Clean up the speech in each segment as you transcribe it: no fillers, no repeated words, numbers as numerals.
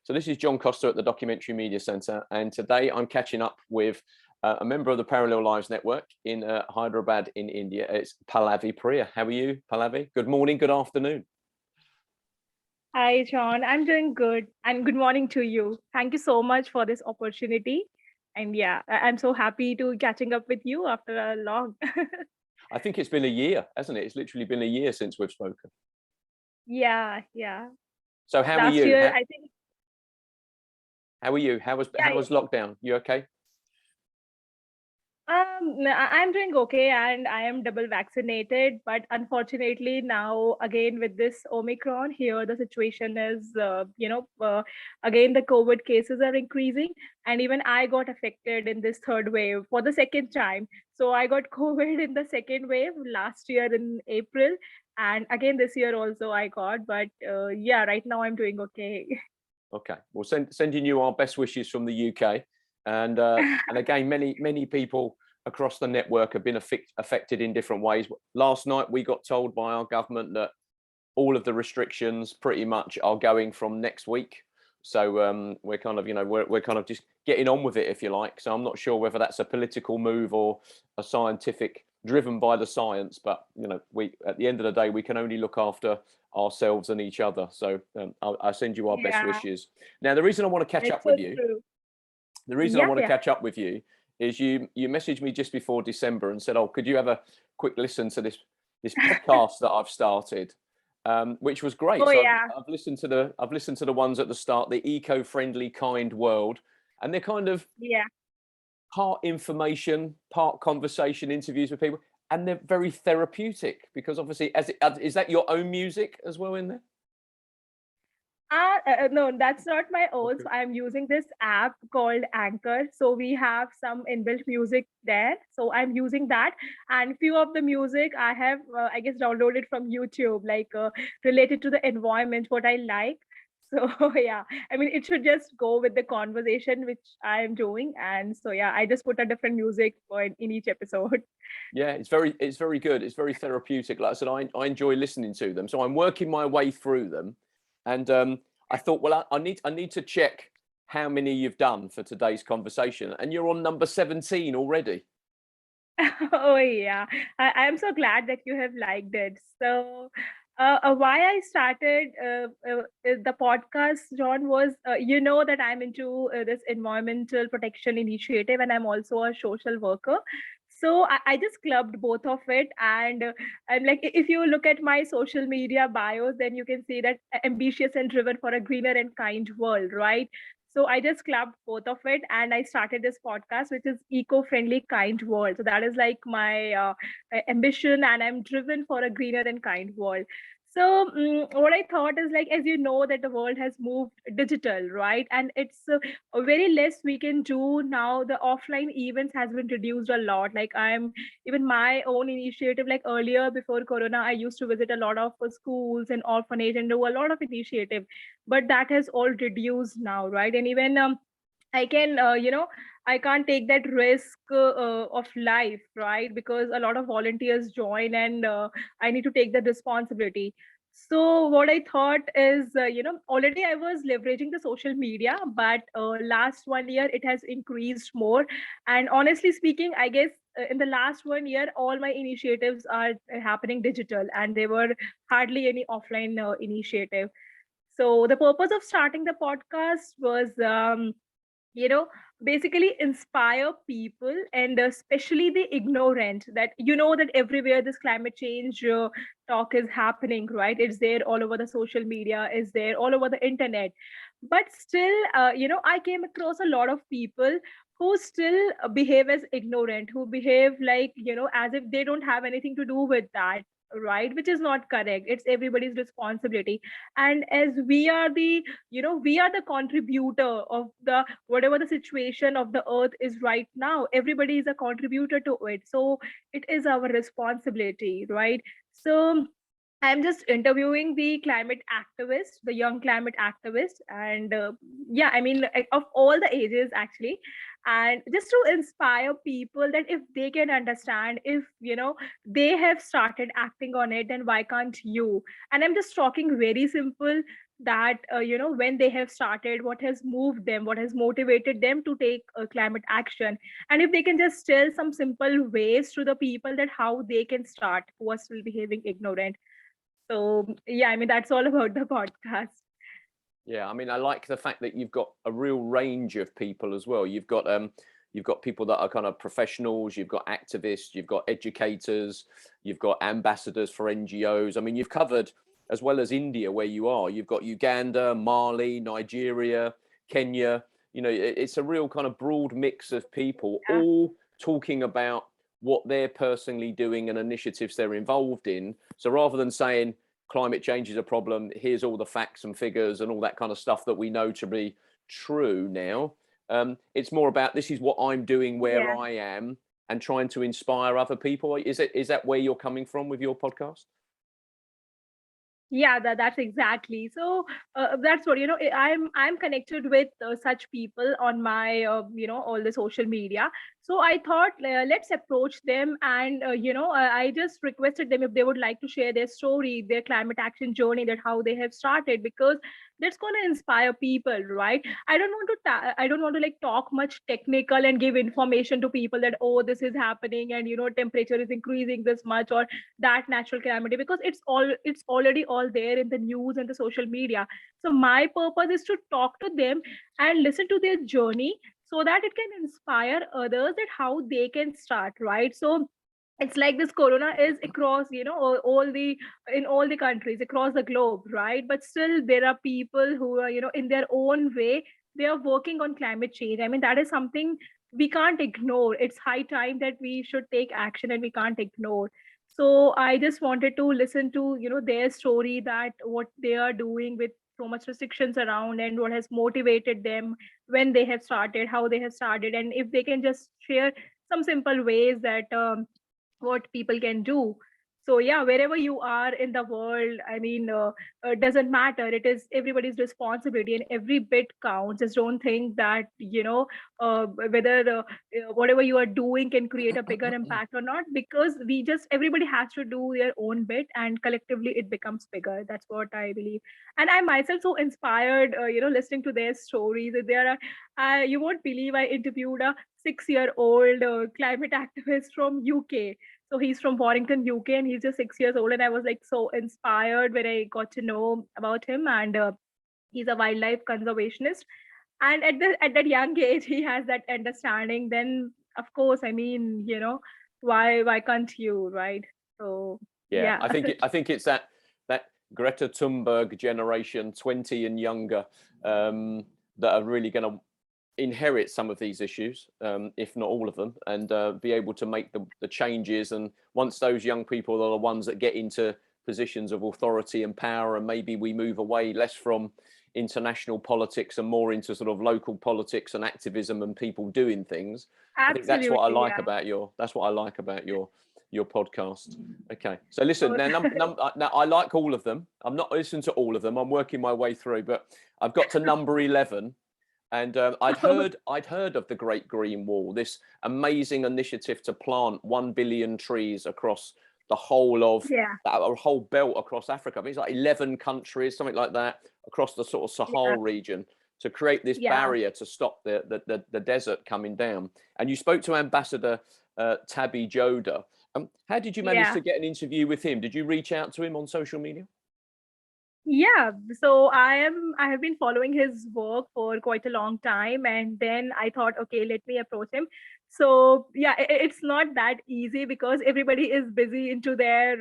So this is John Costa at the Documentary Media Centre, and today I'm catching up with a member of the Parallel Lives Network in Hyderabad in India. It's Pallavi Priya. How are you, Pallavi? Good morning, good afternoon. Hi, John. I'm doing good. And good morning to you. Thank you so much for this opportunity. And yeah, I'm so happy to catching up with you after a long. I think it's been a year, hasn't it? It's literally been a year since we've spoken. Yeah. So how are Last you? year, I think, How are you? How was yeah, lockdown? You okay? I'm doing okay and I am double vaccinated, but unfortunately now again with this Omicron here, the situation is, again the COVID cases are increasing, and even I got affected in this third wave for the second time. So I got COVID in the second wave last year in April, and again this year also I got, but yeah, right now I'm doing okay. Okay. Well, sending you our best wishes from the UK, and again, many people across the network have been affected in different ways. Last night, we got told by our government that all of the restrictions pretty much are going from next week. So we're kind of, we're kind of just getting on with it, if you like. So I'm not sure whether that's a political move or a scientific, driven by the science. But we at the end of the day, we can only look after ourselves and each other. So I send you our best Yeah, wishes. Now, the reason I want to catch it's up with so you, true. the reason I Yeah, want to yeah. catch up with you is you messaged me just before December and said, "Oh, could you have a quick listen to this podcast that I've started?" Which was great. Oh, So yeah. I've listened to the ones at the start, the eco-friendly, kind world, and they're kind of Yeah. part information, part conversation, interviews with people, and they're very therapeutic because obviously, is that your own music as well in there? No, that's not my own. Okay. So I'm using this app called Anchor. So we have some inbuilt music there. So I'm using that, and few of the music I have, I guess, downloaded from YouTube, like related to the environment, what I like. So yeah, I mean, it should just go with the conversation which I am doing, and so yeah, I just put a different music in each episode. Yeah, it's very good. It's very therapeutic. Like I said, I enjoy listening to them. So I'm working my way through them, and I thought, well, I need to check how many you've done for today's conversation, and you're on number 17 already. Oh yeah, I'm so glad that you have liked it. So, why I started the podcast, John, was that I'm into this environmental protection initiative, and I'm also a social worker. So I just clubbed both of it, and I'm like, if you look at my social media bios, then you can see that ambitious and driven for a greener and kind world, right? So I just clubbed both of it and I started this podcast, which is Eco-Friendly Kind World. So that is like my ambition, and I'm driven for a greener and kind world. So what I thought is, like, as you know, that the world has moved digital, right? And it's very less we can do now. The offline events has been reduced a lot. Like, I'm even my own initiative, like earlier before Corona, I used to visit a lot of schools and orphanage and do a lot of initiative, but that has all reduced now, right? And even I can I can't take that risk of life, right? Because a lot of volunteers join, and I need to take the responsibility. So what I thought is, already I was leveraging the social media, but last 1 year it has increased more. And honestly speaking, I guess in the last 1 year all my initiatives are happening digital, and there were hardly any offline initiative. So the purpose of starting the podcast was, you know, basically inspire people, and especially the ignorant, that that everywhere this climate change talk is happening, right? It's there all over the social media, is there all over the internet. But still, I came across a lot of people who still behave as ignorant, who behave like, as if they don't have anything to do with that, right? Which is not correct. It's everybody's responsibility. And as we are the, we are the contributor of the whatever the situation of the earth is right now. Everybody is a contributor to it, so it is our responsibility, right? So I'm just interviewing the climate activists, the young climate activists, and yeah, I mean, of all the ages actually, and just to inspire people that if they can understand, if they have started acting on it, then why can't you? And I'm just talking very simple. that when they have started, what has moved them, what has motivated them to take climate action, and if they can just tell some simple ways to the people that how they can start who are still behaving ignorant. So yeah, I mean, that's all about the podcast. Yeah, I mean, I like the fact that you've got a real range of people as well. You've got people that are kind of professionals, you've got activists, you've got educators, you've got ambassadors for NGOs. I mean, you've covered, as well as India where you are, you've got Uganda, Mali, Nigeria, Kenya. You know, it's a real kind of broad mix of people Yeah. all talking about what they're personally doing and initiatives they're involved in. So rather than saying climate change is a problem, here's all the facts and figures and all that kind of stuff that we know to be true now, it's more about this is what I'm doing where Yeah. I am and trying to inspire other people. Is that where you're coming from with your podcast? Yeah, that's exactly. So that's what I'm connected with such people on my all the social media. So I thought, let's approach them, and I just requested them if they would like to share their story, their climate action journey, that how they have started, because that's going to inspire people, right? I don't want to like talk much technical and give information to people that, oh, this is happening, and temperature is increasing this much, or that natural calamity, because it's already all there in the news and the social media. So my purpose is to talk to them and listen to their journey, so that it can inspire others that how they can start, right? So it's like this corona is across all the in all the countries across the globe, right? But still there are people who are in their own way, they are working on climate change. I mean, that is something we can't ignore. It's high time that we should take action, and we can't ignore. So I just wanted to listen to their story, that what they are doing with so much restrictions around, and what has motivated them, when they have started, how they have started, and if they can just share some simple ways that what people can do. So yeah, wherever you are in the world, I mean, doesn't matter, it is everybody's responsibility, and every bit counts. Just don't think that whether whatever you are doing can create a bigger impact or not, because we just everybody has to do their own bit, and collectively it becomes bigger. That's what I believe. And I myself so inspired listening to their stories. There are you won't believe, I interviewed a 6-year old climate activist from UK. So he's from Warrington, UK, and he's just 6 years old. And I was like so inspired when I got to know about him. And he's a wildlife conservationist. And at that young age, he has that understanding. Then, of course, I mean, why can't you, right? So Yeah, yeah. I think it's that Greta Thunberg generation, 20 and younger, that are really going to inherit some of these issues, if not all of them, and be able to make the changes. And once those young people are the ones that get into positions of authority and power, and maybe we move away less from international politics and more into sort of local politics and activism and people doing things. I think that's what I Absolutely, like yeah. about your podcast. Okay, so listen Oh, now. Now I like all of them. I'm not listening to all of them. I'm working my way through, but I've got to number 11. And I'd heard of the Great Green Wall, this amazing initiative to plant 1 billion trees across the whole of yeah, a whole belt across Africa. I think it's like 11 countries, something like that, across the sort of yeah, Sahel region, to create this yeah, barrier to stop the desert coming down. And you spoke to Ambassador Tabi Joda. How did you manage yeah. to get an interview with him? Did you reach out to him on social media? Yeah, so I have been following his work for quite a long time, and then I thought, okay, let me approach him. So yeah, it's not that easy, because everybody is busy into their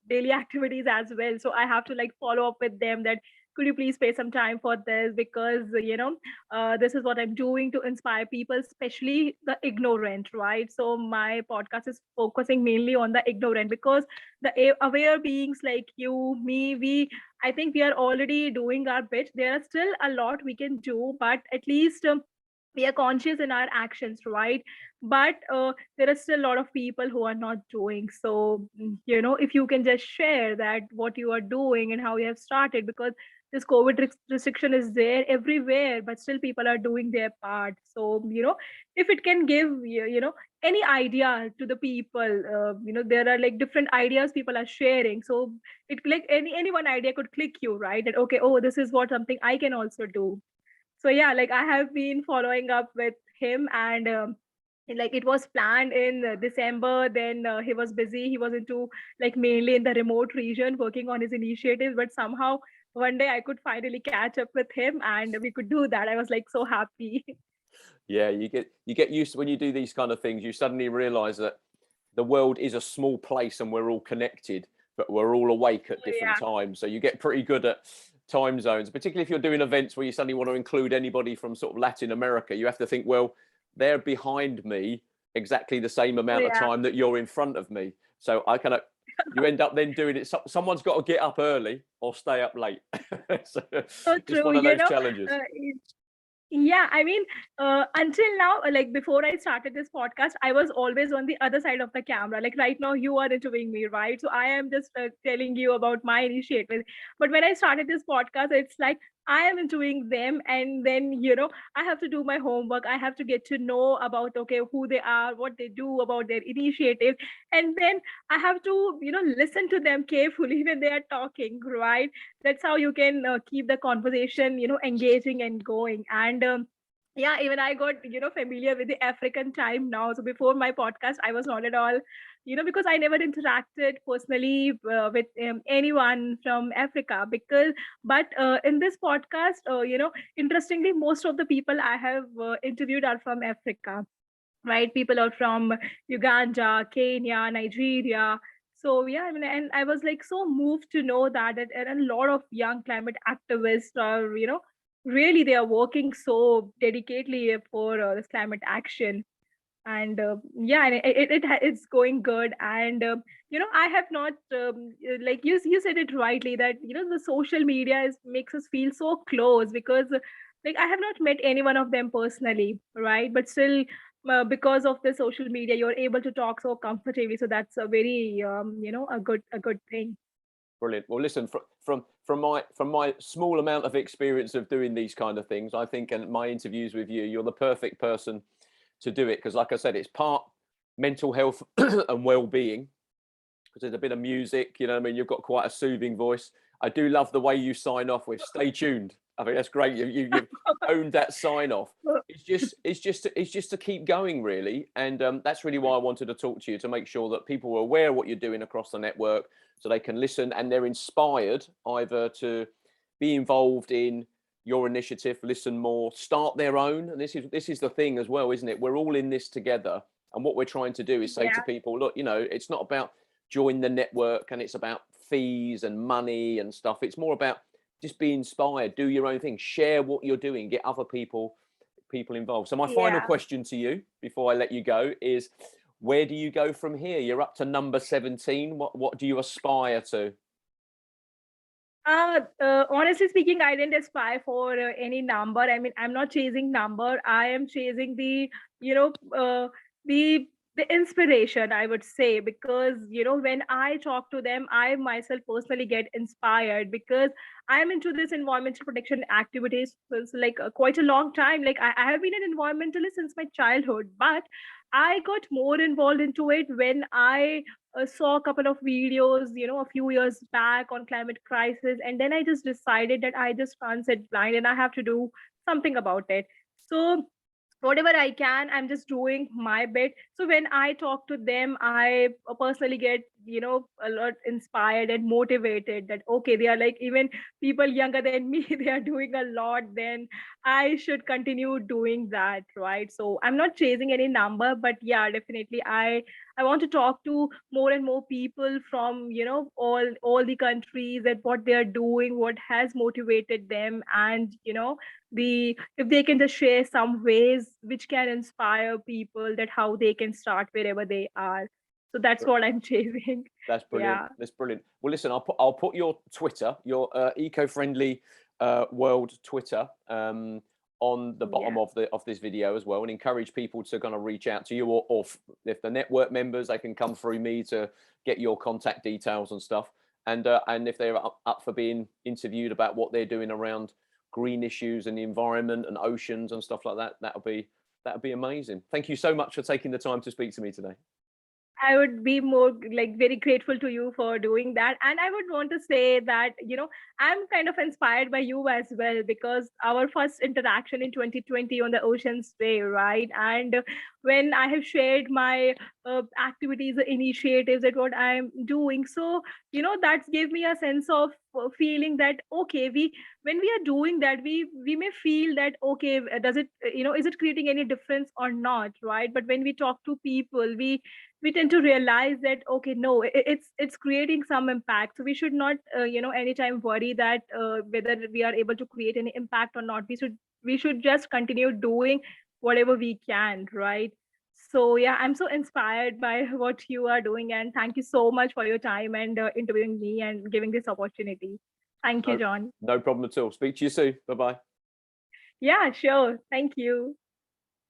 daily activities as well. So I have to like follow up with them that, could you please spare some time for this, because this is what I'm doing to inspire people, especially the ignorant, right? So my podcast is focusing mainly on the ignorant, because the aware beings like you, me, I think we are already doing our bit. There are still a lot we can do, but at least we are conscious in our actions, right? But there are still a lot of people who are not doing. So, if you can just share that what you are doing and how you have started, because this COVID restriction is there everywhere, but still people are doing their part. So, if it can give, any idea to the people, there are like different ideas people are sharing. So it like any one idea could click you, right? That, okay, oh, this is what something I can also do. So yeah, like I have been following up with him, and like it was planned in December. Then he was busy. He was into like mainly in the remote region working on his initiatives, but somehow one day I could finally catch up with him and we could do that. I was like so happy. Yeah, you get used to when you do these kind of things, you suddenly realize that the world is a small place and we're all connected, but we're all awake at different Yeah, times. So you get pretty good at time zones, particularly if you're doing events where you suddenly want to include anybody from sort of Latin America. You have to think, well, they're behind me exactly the same amount of yeah, time that you're in front of me. So I kind of, you end up then doing it. Someone's got to get up early or stay up late. So so it's true. one of those challenges. Yeah, I mean, until now, like before I started this podcast, I was always on the other side of the camera. Like right now, you are interviewing me, right? So I am just telling you about my initiative. But when I started this podcast, it's like I am interviewing them, and then I have to do my homework. I have to get to know about okay who they are, what they do, about their initiative, and then I have to listen to them carefully when they are talking, right? That's how you can keep the conversation engaging and going. And yeah, even I got familiar with the African time now. So before my podcast I was not at all, because I never interacted personally with anyone from Africa. Because but in this podcast, interestingly, most of the people I have interviewed are from Africa, right? People are from Uganda, Kenya, Nigeria. So yeah, I mean, and I was like so moved to know that and a lot of young climate activists are, really they are working so dedicatedly for this climate action. And yeah, and it's going good. And I have not like you said it rightly that the social media is makes us feel so close, because like I have not met any one of them personally, right? But still, because of the social media you're able to talk so comfortably, so that's a very a good thing. Brilliant. Well, listen, from my small amount of experience of doing these kind of things, I think, and my interviews with you, you're the perfect person to do it, because, like I said, it's part mental health and well-being. Because there's a bit of music, I mean, you've got quite a soothing voice. I do love the way you sign off with "Stay tuned." I think that's great. You've owned that sign off. It's just to keep going, really, and that's really why I wanted to talk to you, to make sure that people are aware of what you're doing across the network, so they can listen and they're inspired either to be involved in your initiative, listen more, start their own. And this is the thing as well, isn't it? We're all in this together, and what we're trying to do is say to Yeah, people, look, it's not about join the network and it's about fees and money and stuff. It's more about just be inspired, do your own thing, share what you're doing, get other people involved. So my final yeah. question to you before I let you go is, where do you go from here? You're up to number 17. What do you aspire to? Honestly speaking, I didn't aspire for any number. I mean, I'm not chasing number. I am chasing you know, uh, the the inspiration, I would say, because when I talk to them, I myself personally get inspired, because I'm into this environmental protection activities since like quite a long time. Like I have been an environmentalist since my childhood, but I got more involved into it when I saw a couple of videos, a few years back on climate crisis, and then I just decided that I just can't sit blind and I have to do something about it. So whatever I can, I'm just doing my bit. So when I talk to them, I personally get, a lot inspired and motivated that, okay, they are like even people younger than me, they are doing a lot, then I should continue doing that, right? So I'm not chasing any number, but yeah, definitely I want to talk to more and more people from, all the countries, that what they are doing, what has motivated them, and if they can just share some ways which can inspire people, that how they can start wherever they are. So that's what I'm chasing. That's brilliant. Yeah, That's brilliant. Well, listen, I'll put your Twitter, your eco-friendly world Twitter, on the bottom yeah, of this video as well, and encourage people to kind of reach out to you, or if the network members, they can come through me to get your contact details and stuff. and if they're up for being interviewed about what they're doing around green issues and the environment and oceans and stuff like that, that'll be amazing. Thank you so much for taking the time to speak to me today. I would be more like very grateful to you for doing that. And I would want to say that, I'm kind of inspired by you as well, because our first interaction in 2020 on the Ocean's Day, right? And when I have shared my activities, initiatives, that what I'm doing, so that gave me a sense of feeling that okay, when we are doing that, we may feel that okay, does it, is it creating any difference or not, right? But when we talk to people, we tend to realize that okay, no, it's creating some impact. So we should not anytime worry that whether we are able to create any impact or not. We should just continue doing whatever we can, right? So yeah, I'm so inspired by what you are doing, and thank you so much for your time and interviewing me and giving this opportunity. Thank you, No, John. no problem at all. Speak to you soon. Bye bye. Yeah, sure, thank you.